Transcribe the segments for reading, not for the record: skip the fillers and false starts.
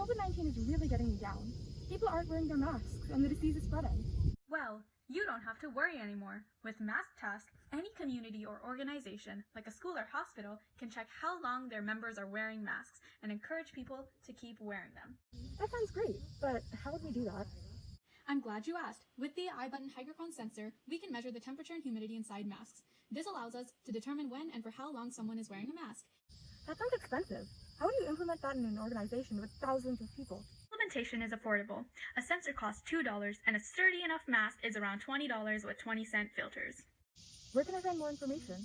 COVID-19 is really getting me down. People aren't wearing their masks, and the disease is spreading. Well, you don't have to worry anymore. With MaskTask, any community or organization, like a school or hospital, can check how long their members are wearing masks and encourage people to keep wearing them. That sounds great, but how would we do that? I'm glad you asked. With the iButton Hygrocon sensor, we can measure the temperature and humidity inside masks. This allows us to determine when and for how long someone is wearing a mask. That sounds expensive. How would you implement that in an organization with thousands of people? Implementation is affordable. A sensor costs $2 and a sturdy enough mask is around $20 with 20-cent filters. Where can I find more information?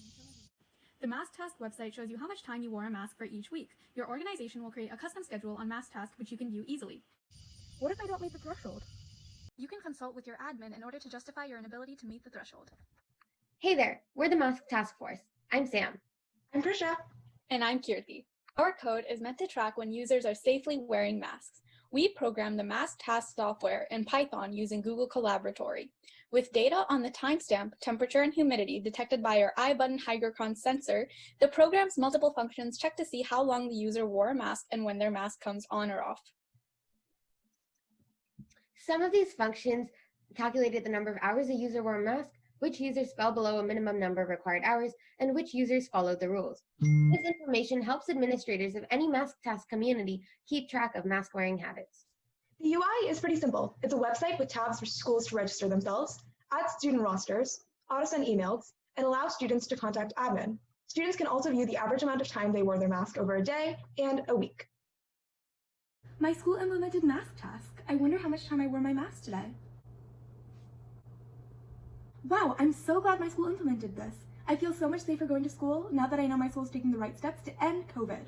The MaskTask website shows you how much time you wore a mask for each week. Your organization will create a custom schedule on MaskTask which you can view easily. What if I don't meet the threshold? You can consult with your admin in order to justify your inability to meet the threshold. Hey there, we're the Mask Task Force. I'm Sam. I'm Prisha. And I'm Kirti. Our code is meant to track when users are safely wearing masks. We program the MaskTask software in Python using Google Colaboratory. With data on the timestamp, temperature, and humidity detected by our iButton Hygrocon sensor, the program's multiple functions check to see how long the user wore a mask and when their mask comes on or off. Some of these functions calculated the number of hours a user wore a mask, which users fell below a minimum number of required hours, and which users followed the rules. This information helps administrators of any MaskTask community keep track of mask-wearing habits. The UI is pretty simple. It's a website with tabs for schools to register themselves, add student rosters, auto-send emails, and allow students to contact admin. Students can also view the average amount of time they wore their mask over a day and a week. My school implemented MaskTask. I wonder how much time I wore my mask today. Wow, I'm so glad my school implemented this. I feel so much safer going to school now that I know my school is taking the right steps to end COVID.